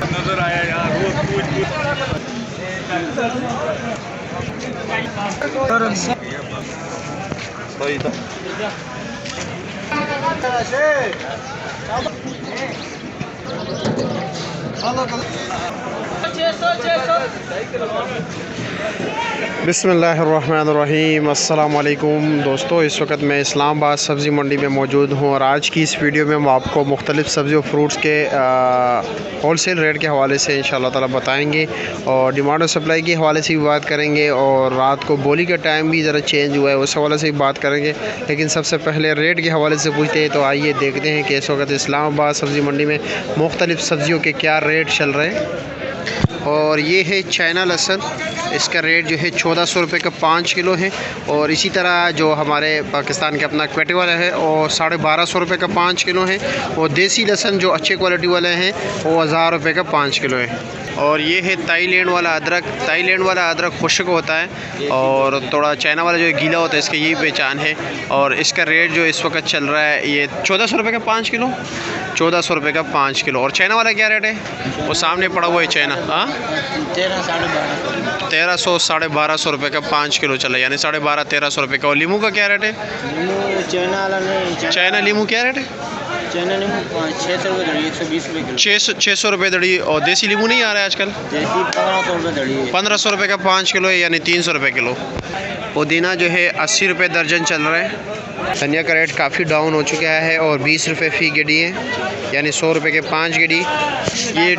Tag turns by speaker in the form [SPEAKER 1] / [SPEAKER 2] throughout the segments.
[SPEAKER 1] नजर आया यार
[SPEAKER 2] बिस्मिल्लाहिर्रहमानिर्रहीम। अस्सलाम वालेकुम दोस्तों, इस वक्त मैं इस्लामाबाद सब्ज़ी मंडी में मौजूद हूँ और आज की इस वीडियो में हम आपको मुख्तलिफ़ सब्ज़ी और फ्रूट्स के होलसेल रेट के हवाले से इंशाअल्लाह ताला बताएंगे और डिमांड और सप्लाई के हवाले से भी बात करेंगे और रात को बोली का टाइम भी ज़रा चेंज हुआ है उस हवाले से भी बात करेंगे। लेकिन सबसे पहले रेट के हवाले से पूछते हैं, तो आइए देखते हैं कि इस वक्त इस्लामाबाद सब्ज़ी मंडी में मुख्तलिफ़ सब्ज़ियों के क्या रेट चल रहे हैं। और ये है चाइना लहसुन, इसका रेट जो है 1400 रुपये का 5 किलो है। और इसी तरह जो हमारे पाकिस्तान के अपना क्वेटी वाला है और 1250 रुपये का 5 किलो है। और देसी लहसुन जो अच्छे क्वालिटी वाले हैं वो 1000 रुपये का 5 किलो है। और ये है थाईलैंड वाला अदरक, थाईलैंड वाला अदरक खुश्क होता है और थोड़ा चाइना वाला जो गीला होता है, इसकी यही पहचान है। और इसका रेट जो इस वक्त चल रहा है ये 1400 रुपये का 5 किलो, 1400 रुपये का 5 किलो। और चाइना वाला क्या रेट है? वो सामने पड़ा हुआ है चाइना, हाँ 1300 1250 रुपये का 5 किलो चला, यानी 1250-1300 रुपये का। और लीमू का क्या रेट है? चाइना लीमू क्या रेट है?
[SPEAKER 3] चाइना नींबू 600 रुपये दड़ी, 120 रुपये किलो।
[SPEAKER 2] 600 रुपये दड़ी। और देसी लीमू नहीं आ रहा है आजकल?
[SPEAKER 3] देसी 1500 रुपये दड़ी है।
[SPEAKER 2] 1500 रुपये का 5 किलो है, यानी 300 रुपये किलो। पुदीना जो है 80 रुपये दर्जन चल रहा है। धनिया का रेट काफ़ी डाउन हो चुका है और 20 रुपये फ़ी गड्डी है, यानी 100 रुपये के 5 गड्डी। ये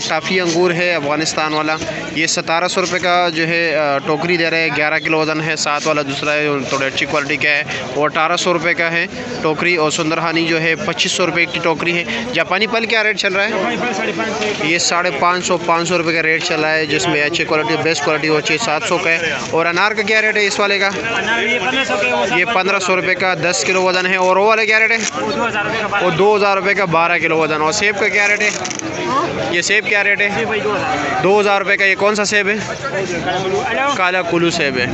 [SPEAKER 2] टाफ़ी अंगूर है अफ़गानिस्तान वाला, ये 1700 रुपये का जो है टोकरी दे रहे हैं, 11 किलो वज़न है। 7 वाला दूसरा है, थोड़ी अच्छी क्वालिटी का है, वो 1800 रुपये का है टोकरी। और सुंदरहानी जो है 2500 रुपये की टोकरी है। जापानी पल क्या रेट चल रहा है? ये 550 रुपये का रेट चल रहा है, जिसमें अच्छी क्वालिटी बेस्ट क्वालिटी हो चाहिए 700 का है। और अनार का क्या रेट है इस वाले का? ये 1500 रुपये का 10 किलो वज़न है। और वो वाले क्या रेट है? वो 2000 रुपये का 12 किलो वज़न। और सेब का क्या रेट है? ये सेब क्या रेट है? 2000 रुपये का। ये कौन सा सेब है? काला कुल्लू सेब है।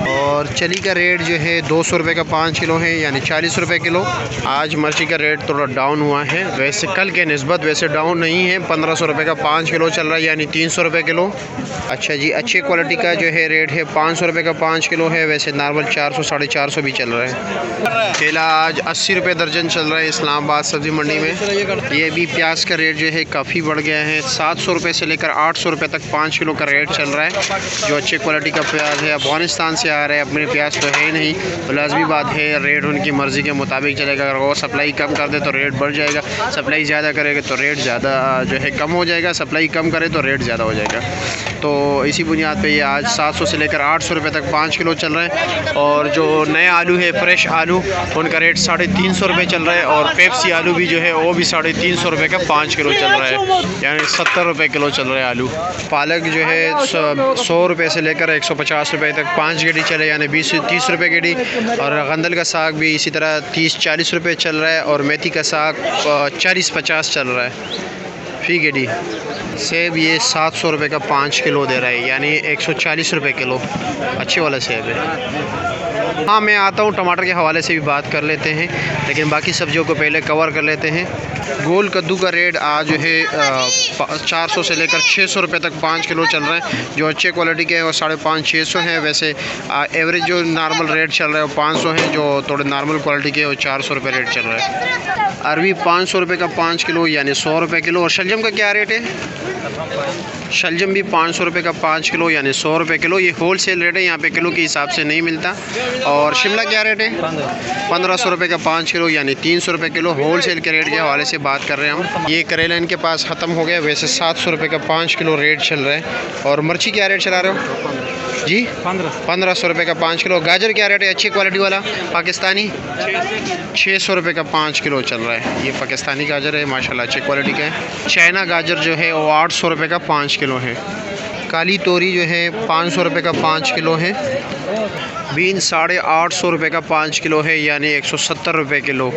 [SPEAKER 2] और चली का रेट जो है 200 रुपये का 5 किलो है, यानी 40 रुपये किलो। आज मिर्ची का रेट थोड़ा डाउन हुआ है, वैसे कल के निस्बत वैसे डाउन नहीं है। 1500 रुपये का 5 किलो चल रहा है, यानी 300 रुपये किलो। अच्छा जी, अच्छी क्वालिटी का जो है रेट है 500 रुपये का 5 किलो है, वैसे नॉर्मल 400 450 भी चल रहा है। केला आज 80 रुपये दर्जन चल रहा है इस्लामाबाद सब्ज़ी मंडी में। ये भी प्याज का रेट जो है काफ़ी बढ़ गया है, 700 रुपये से लेकर 800 रुपये तक 5 किलो का रेट चल रहा है। जो अच्छे क्वालिटी का प्याज है अफ़गानिस्तान से आ रहा है, अपने प्याज तो है ही नहीं, लाजमी बात है रेट उनकी मर्ज़ी के मुताबिक चलेगा। अगर वो सप्लाई कम कर दे तो रेट बढ़ जाएगा, सप्लाई ज़्यादा करेगा तो रेट ज़्यादा जो है कम हो जाएगा, सप्लाई कम करे तो रेट ज़्यादा हो जाएगा। तो इसी बुनियाद पे ये आज 700 से लेकर 800 रुपये तक 5 किलो चल रहा है। और जो नए आलू है फ्रेश आलू, उनका रेट 350 रुपये चल रहा है। और पेप्सी आलू भी जो है वो भी 350 रुपये का 5 किलो चल रहा है, यानी 70 रुपये किलो चल रहा है आलू। पालक जो है 100 रुपये से लेकर 150 रुपये तक 5 गड्डी चले, यानी 20-30 रुपये गड्डी। और गंदल का साग भी इसी तरह 30-40 रुपये चल रहा है। और मेथी का साग 40-50 चल रहा है फ़ी गड्डी। सेब ये 700 रुपये का 5 किलो दे रहा है, यानी 140 रुपये किलो। अच्छे वाला सेब है। हाँ, मैं आता हूँ, टमाटर के हवाले से भी बात कर लेते हैं, लेकिन बाकी सब्जियों को पहले कवर कर लेते हैं। गोल कद्दू का रेट आज है 400 से लेकर 600 रुपये तक 5 किलो चल रहा है। जो अच्छे क्वालिटी के हैं वो 550-600 हैं। वैसे एवरेज जो नॉर्मल रेट चल रहा है वो 500 है, जो थोड़े नॉर्मल क्वालिटी के वो 400 रुपये रेट चल रहा है। अरबी 500 रुपये का 5 किलो, यानी 100 रुपये किलो। और शलजम का क्या रेट है? शलजम भी 500 रुपये का 5 किलो, यानी 100 रुपये किलो। ये होल सेल रेट है, यहाँ पे किलो के हिसाब से नहीं मिलता। और शिमला क्या रेट है? 1500 रुपये का 5 किलो, यानी 300 रुपये किलो। होल सेल के रेट के हवाले से बात कर रहे हैं हम। ये करेला इनके पास ख़त्म हो गया, वैसे 700 रुपये का 5 किलो रेट चल रहा है। और मिर्ची क्या रेट चला रहे हो जी? 1500 रुपये का 5 किलो। गाजर क्या रेट है अच्छी क्वालिटी वाला पाकिस्तानी? 600 रुपये का 5 किलो चल रहा है। ये पाकिस्तानी गाजर है, माशाल्लाह अच्छी क्वालिटी का है। चाइना गाजर जो है वो 800 रुपये का 5 किलो है। काली तोरी जो है 500 रुपये का 5 किलो है। बीन 850 रुपये का 5 किलो है, यानी 170 रुपये किलो।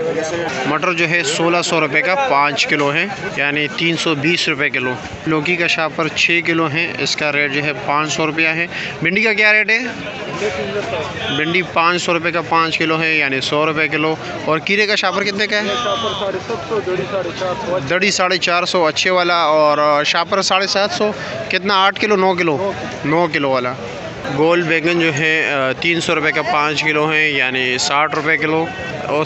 [SPEAKER 2] मटर जो है 1600 रुपये का 5 किलो है, यानी 320 रुपये किलो। लौकी का शापर 6 किलो है, इसका रेट जो है 500 रुपया है। भिंडी का क्या रेट है? भिंडी 500 रुपये का 5 किलो है, यानी 100 रुपये किलो। और कीरे का शापर कितने का है? दड़ी 450 अच्छे वाला, और शापर 750। कितना? 8 किलो 9 किलो 9 किलो वाला। गोल बैंगन जो है 300 रुपये का 5 किलो है, यानी 60 रुपये किलो। और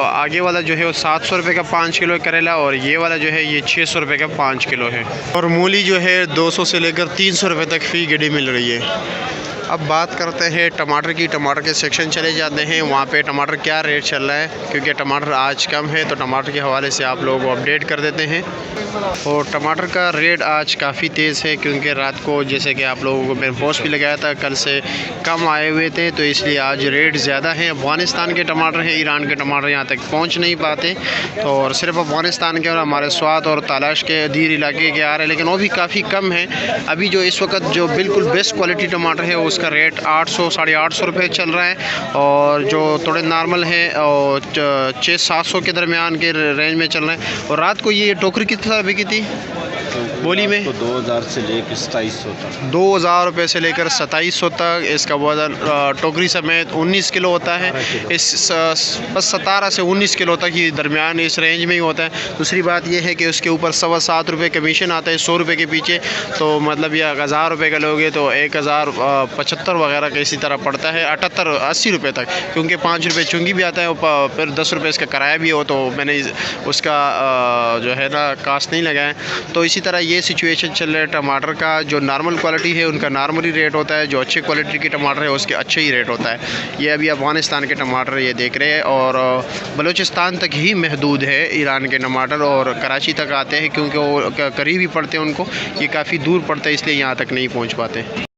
[SPEAKER 2] आगे वाला जो है वो 700 रुपये का 5 किलो करेला, और ये वाला जो है ये 600 रुपये का 5 किलो है। और मूली जो है 200 से लेकर 300 रुपये तक फ़ी गड्डी मिल रही है। अब बात करते हैं टमाटर की। टमाटर के सेक्शन चले जाते हैं, वहाँ पे टमाटर क्या रेट चल रहा है, क्योंकि टमाटर आज कम है तो टमाटर के हवाले से आप लोगों को अपडेट कर देते हैं। और टमाटर का रेट आज काफ़ी तेज़ है, क्योंकि रात को जैसे कि आप लोगों को मैंने पोस्ट भी लगाया था, कल से कम आए हुए थे, तो इसलिए आज रेट ज़्यादा है। अफ़गानिस्तान के टमाटर हैं, ईरान के टमाटर यहाँ तक पहुँच नहीं पाते, तो और सिर्फ अफ़गानिस्तान के और हमारे स्वाद और तलाश के अधीर इलाके के आ रहे हैं, लेकिन वो भी काफ़ी कम है। अभी जो इस वक्त जो बिल्कुल बेस्ट क्वालिटी टमाटर है उसका रेट 800 850 रुपये चल रहा है, और जो थोड़े नॉर्मल है और 600-700 के दरमियान के रेंज में चल रहे हैं। और रात को ये टोकरी कितनी तरह बिकी थी बोली में?
[SPEAKER 3] 2000 से लेकर 2700 तक।
[SPEAKER 2] 2000 रुपये से लेकर 2700 तक। इसका वजन टोकरी समेत 19 किलो होता है। इस बस 17 से 19 किलो तक ही दरमियान इस रेंज में ही होता है। दूसरी बात यह है कि उसके ऊपर 7.25 रुपये कमीशन आता है 100 रुपये के पीछे, तो मतलब ये 1000 रुपये का लोगे तो 1075 वगैरह का इसी तरह पड़ता है, 78-80 रुपये तक, क्योंकि 5 रुपये चुंगी भी आता है, फिर 10 रुपये इसका किराया भी हो, तो मैंने उसका जो है ना कास्ट नहीं लगाया। तो इसी तरह ये सिचुएशन चल रहा है टमाटर का। जो नॉर्मल क्वालिटी है उनका नॉर्मल ही रेट होता है, जो अच्छे क्वालिटी के टमाटर है उसके अच्छे ही रेट होता है। ये अभी अफ़गानिस्तान के टमाटर ये देख रहे हैं, और बलूचिस्तान तक ही महदूद है ईरान के टमाटर, और कराची तक आते हैं, क्योंकि वो करीब ही पड़ते हैं उनको, ये काफ़ी दूर पड़ता है इसलिए यहाँ तक नहीं पहुँच पाते।